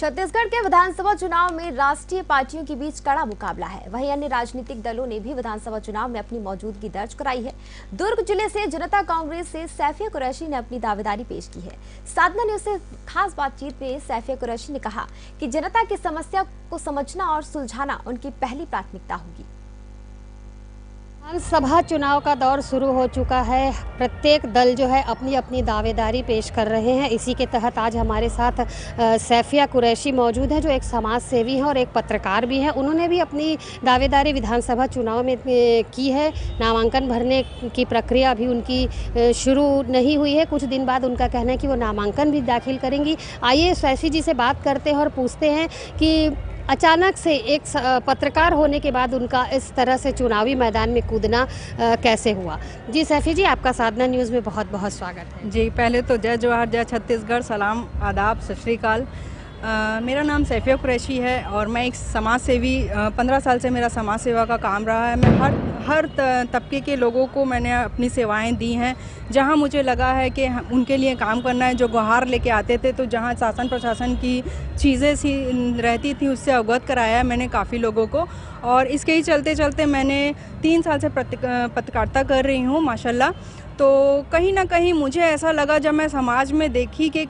छत्तीसगढ़ के विधानसभा चुनाव में राष्ट्रीय पार्टियों के बीच कड़ा मुकाबला है। वहीं अन्य राजनीतिक दलों ने भी विधानसभा चुनाव में अपनी मौजूदगी दर्ज कराई है। दुर्ग जिले से जनता कांग्रेस से सैफिया कुरैशी ने अपनी दावेदारी पेश की है। साधना न्यूज से खास बातचीत में सैफिया कुरैशी ने कहा कि जनता की समस्या को समझना और सुलझाना उनकी पहली प्राथमिकता होगी। विधानसभा चुनाव का दौर शुरू हो चुका है। प्रत्येक दल जो है अपनी अपनी दावेदारी पेश कर रहे हैं। इसी के तहत आज हमारे साथ सैफिया कुरैशी मौजूद है, जो एक समाज सेवी हैं और एक पत्रकार भी हैं। उन्होंने भी अपनी दावेदारी विधानसभा चुनाव में की है। नामांकन भरने की प्रक्रिया अभी उनकी शुरू नहीं हुई है। कुछ दिन बाद उनका कहना है कि वो नामांकन भी दाखिल करेंगी। आइए सैफी जी से बात करते हैं और पूछते हैं कि अचानक से एक पत्रकार होने के बाद उनका इस तरह से चुनावी मैदान में कूदना कैसे हुआ। जी सैफी जी, आपका साधना न्यूज़ में बहुत बहुत स्वागत है। जी, पहले तो जय जोहार, जय छत्तीसगढ़, सलाम, आदाब, सत श्री अकाल। मेरा नाम सैफिया कुरैशी है और मैं एक समाज सेवी 15 साल से मेरा समाज सेवा का काम रहा है। मैं हर तबके के लोगों को मैंने अपनी सेवाएं दी हैं। जहां मुझे लगा है कि उनके लिए काम करना है, जो गुहार लेके आते थे, तो जहां शासन प्रशासन की चीज़ें सी रहती थी उससे अवगत कराया है मैंने काफ़ी लोगों को। और इसके ही चलते चलते मैंने 3 साल से पत्रकारिता कर रही हूँ माशाल्लाह। तो कहीं ना कहीं मुझे ऐसा लगा जब मैं समाज में देखी कि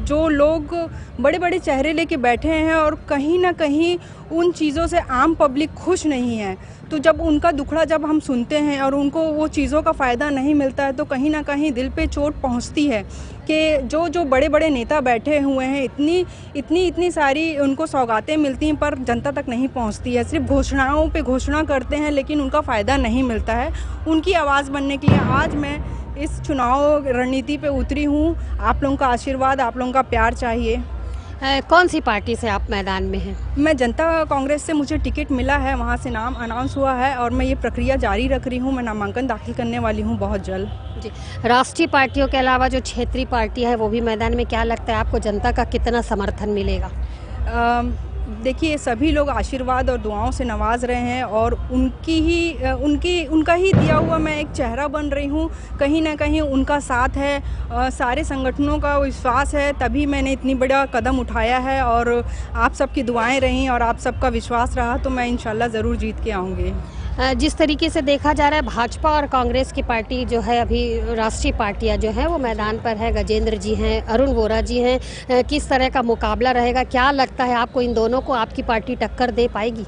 जो लोग बड़े बड़े चेहरे लेके बैठे हैं और कहीं ना कहीं उन चीज़ों से आम पब्लिक खुश नहीं है, तो जब उनका दुखड़ा जब हम सुनते हैं और उनको वो चीज़ों का फ़ायदा नहीं मिलता है, तो कहीं ना कहीं दिल पे चोट पहुंचती है कि जो बड़े बड़े नेता बैठे हुए हैं, इतनी सारी उनको सौगातें मिलती हैं पर जनता तक नहीं पहुंचती है। सिर्फ घोषणाओं पे घोषणा करते हैं लेकिन उनका फ़ायदा नहीं मिलता है। उनकी आवाज़ बनने के लिए आज मैं इस चुनाव रणनीति पे उतरी हूँ। आप लोगों का आशीर्वाद, आप लोगों का प्यार चाहिए। कौन सी पार्टी से आप मैदान में हैं? मैं जनता कांग्रेस से मुझे टिकट मिला है, वहाँ से नाम अनाउंस हुआ है और मैं ये प्रक्रिया जारी रख रही हूँ। मैं नामांकन दाखिल करने वाली हूँ बहुत जल्द। जी, राष्ट्रीय पार्टियों के अलावा जो क्षेत्रीय पार्टी है वो भी मैदान में, क्या लगता है आपको जनता का कितना समर्थन मिलेगा? देखिए, सभी लोग आशीर्वाद और दुआओं से नवाज रहे हैं और उनका ही दिया हुआ मैं एक चेहरा बन रही हूँ। कहीं ना कहीं उनका साथ है, सारे संगठनों का विश्वास है, तभी मैंने इतनी बड़ा कदम उठाया है। और आप सबकी दुआएं रहीं और आप सबका विश्वास रहा तो मैं इंशाल्लाह ज़रूर जीत के आऊँगी। जिस तरीके से देखा जा रहा है, भाजपा और कांग्रेस की पार्टी जो है, अभी राष्ट्रीय पार्टियां जो हैं वो मैदान पर है। गजेंद्र जी हैं, अरुण वोरा जी हैं, किस तरह का मुकाबला रहेगा? क्या लगता है आपको, इन दोनों को आपकी पार्टी टक्कर दे पाएगी?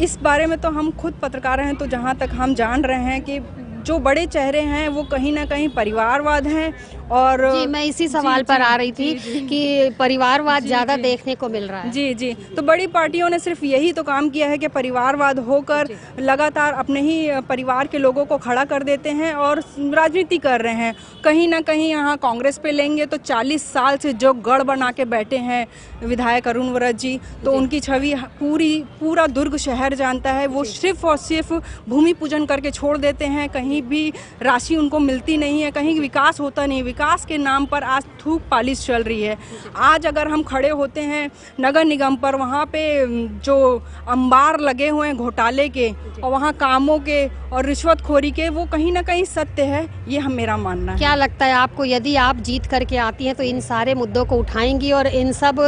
इस बारे में तो हम खुद पत्रकार हैं, तो जहाँ तक हम जान रहे हैं कि जो बड़े चेहरे हैं वो कहीं ना कहीं परिवारवाद हैं। और जी, मैं इसी सवाल पर आ रही थी कि परिवारवाद ज़्यादा देखने को मिल रहा है। जी, तो बड़ी पार्टियों ने सिर्फ यही तो काम किया है कि परिवारवाद होकर लगातार अपने ही परिवार के लोगों को खड़ा कर देते हैं और राजनीति कर रहे हैं। कहीं ना कहीं यहाँ कांग्रेस पे लेंगे तो 40 साल से जो गढ़ बना के बैठे हैं विधायक अरुण वोरा जी, तो उनकी छवि पूरा दुर्ग शहर जानता है। वो सिर्फ और सिर्फ भूमि पूजन करके छोड़ देते हैं, कहीं भी राशि उनको मिलती नहीं है, कहीं विकास होता नहीं। विकास के नाम पर आज थूक पालिश चल रही है। आज अगर हम खड़े होते हैं नगर निगम पर, वहाँ पे जो अंबार लगे हुए हैं घोटाले के और वहाँ कामों के और रिश्वतखोरी के, वो कहीं ना कहीं सत्य है, ये मेरा मानना है। क्या लगता है आपको, यदि आप जीत करके आती हैं तो इन सारे मुद्दों को उठाएंगी और इन सब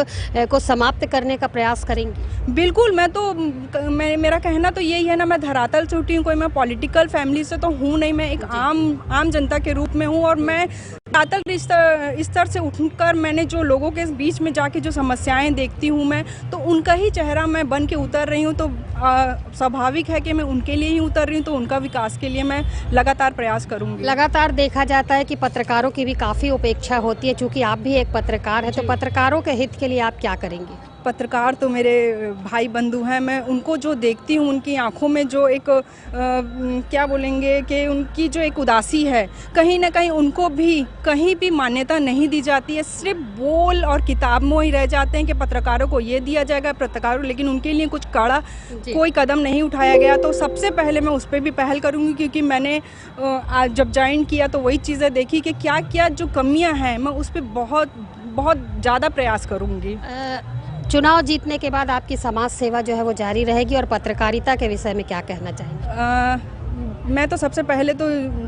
को समाप्त करने का प्रयास करेंगी? बिल्कुल, मेरा कहना तो यही है ना, मैं धरातल से उठी हूँ, कोई मैं पॉलिटिकल फैमिली से तो हूँ नहीं, मैं एक आम जनता के रूप में हूँ। और मैं धरातल स्तर से उठकर मैंने जो लोगों के बीच में जाके जो समस्याएं देखती हूँ मैं, तो उनका ही चेहरा मैं बन के उतर रही हूँ। तो स्वाभाविक है कि मैं उनके लिए ही उतर रही हूँ, तो उनका विकास के लिए मैं लगातार प्रयास करूँगी। लगातार देखा जाता है कि पत्रकारों की भी काफ़ी उपेक्षा होती है, चूँकि आप भी एक पत्रकार हैं, तो पत्रकारों के हित के लिए आप क्या करेंगी? पत्रकार तो मेरे भाई बंधु हैं। मैं उनको जो देखती हूँ, उनकी आंखों में जो एक क्या बोलेंगे कि उनकी जो एक उदासी है, कहीं ना कहीं उनको भी कहीं भी मान्यता नहीं दी जाती है। सिर्फ बोल और किताबों ही रह जाते हैं कि पत्रकारों को ये दिया जाएगा, पत्रकारों, लेकिन उनके लिए कुछ कड़ा कोई कदम नहीं उठाया गया। तो सबसे पहले मैं उस पर भी पहल करूँगी, क्योंकि मैंने जब ज्वाइन किया तो वही चीज़ें देखी कि क्या क्या जो कमियाँ हैं, मैं उस पर बहुत ज़्यादा प्रयास करूँगी। चुनाव जीतने के बाद आपकी समाज सेवा जो है वो जारी रहेगी, और पत्रकारिता के विषय में क्या कहना चाहेंगे? मैं तो सबसे पहले तो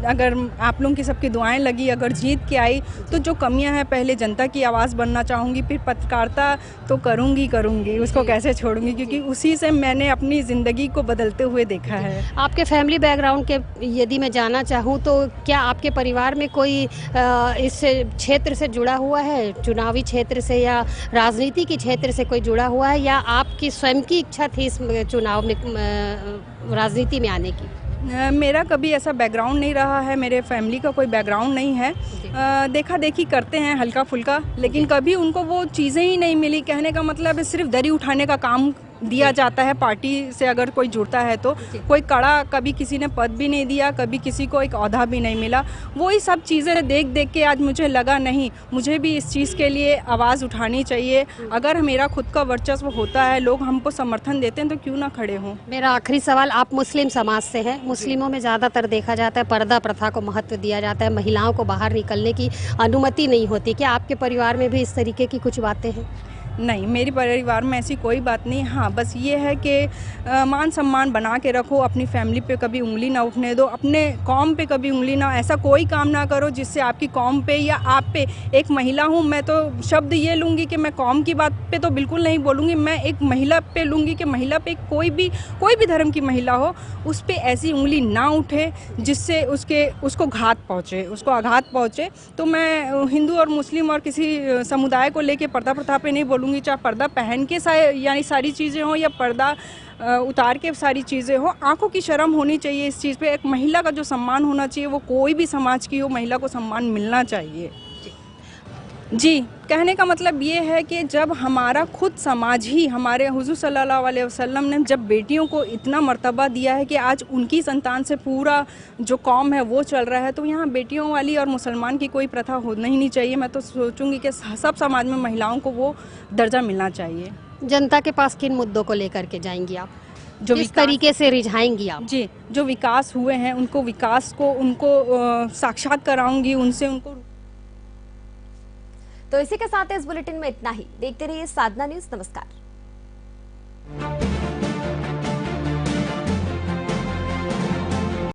अगर आप लोगों की सबकी दुआएं लगी, अगर जीत के आई तो जो कमियां हैं पहले जनता की आवाज़ बनना चाहूँगी, फिर पत्रकारिता तो करूँगी, उसको कैसे छोड़ूंगी, क्योंकि उसी से मैंने अपनी ज़िंदगी को बदलते हुए देखा है। आपके फैमिली बैकग्राउंड के यदि मैं जानना चाहूँ तो क्या आपके परिवार में कोई इस क्षेत्र से जुड़ा हुआ है, चुनावी क्षेत्र से या राजनीति के क्षेत्र से कोई जुड़ा हुआ है, या आपकी स्वयं की इच्छा थी इस चुनाव में राजनीति में आने की? मेरा कभी ऐसा बैकग्राउंड नहीं रहा है, मेरे फैमिली का कोई बैकग्राउंड नहीं है। देखा देखी करते हैं हल्का फुल्का, लेकिन कभी उनको वो चीज़ें ही नहीं मिली। कहने का मतलब है सिर्फ दरी उठाने का काम दिया जाता है पार्टी से अगर कोई जुड़ता है तो। कोई कड़ा कभी किसी ने पद भी नहीं दिया, कभी किसी को एक ओहदा भी नहीं मिला। वही सब चीज़ें देख देख के आज मुझे लगा नहीं, मुझे भी इस चीज़ के लिए आवाज़ उठानी चाहिए। अगर मेरा खुद का वर्चस्व होता है, लोग हमको समर्थन देते हैं, तो क्यों ना खड़े हों। मेरा आखिरी सवाल, आप मुस्लिम समाज से हैं। मुस्लिमों में ज़्यादातर देखा जाता है पर्दा प्रथा को महत्व दिया जाता है, महिलाओं को बाहर निकलने की अनुमति नहीं होती। क्या आपके परिवार में भी इस तरीके की कुछ बातें हैं? नहीं, मेरे परिवार में ऐसी कोई बात नहीं। हाँ, बस ये है कि मान सम्मान बना के रखो, अपनी फैमिली पे कभी उंगली ना उठने दो, अपने कौम पे कभी उंगली ना, ऐसा कोई काम ना करो जिससे आपकी कौम पे या आप पे, एक महिला हूँ मैं तो शब्द ये लूँगी कि मैं कौम की बात पे तो बिल्कुल नहीं बोलूँगी, मैं एक महिला पे लूँगी कि महिला पे कोई भी धर्म की महिला हो, उस पर ऐसी उंगली ना उठे जिससे उसको घात पहुँचे, उसको आघात पहुँचे। तो मैं हिंदू और मुस्लिम और किसी समुदाय को लेके पर्दा प्रथा पे नहीं बोलूँगी, चाहे पर्दा पहन के यानी सारी चीज़ें हों या पर्दा उतार के सारी चीज़ें हो। आंखों की शर्म होनी चाहिए इस चीज़ पे। एक महिला का जो सम्मान होना चाहिए, वो कोई भी समाज की हो, महिला को सम्मान मिलना चाहिए। जी, कहने का मतलब ये है कि जब हमारा खुद समाज ही, हमारे हुज़ूर सल्लल्लाहु अलैहि वसल्लम ने जब बेटियों को इतना मर्तबा दिया है कि आज उनकी संतान से पूरा जो कौम है वो चल रहा है, तो यहाँ बेटियों वाली और मुसलमान की कोई प्रथा होना ही नहीं चाहिए। मैं तो सोचूंगी कि सब समाज में महिलाओं को वो दर्जा मिलना चाहिए। जनता के पास किन मुद्दों को लेकर के जाएंगी आप, जो किस तरीके से रिझाएंगी आप? जी, जो विकास हुए हैं उनको साक्षात कराऊंगी, उनसे उनको। तो इसी के साथ इस बुलेटिन में इतना ही। देखते रहिए साधना न्यूज़। नमस्कार।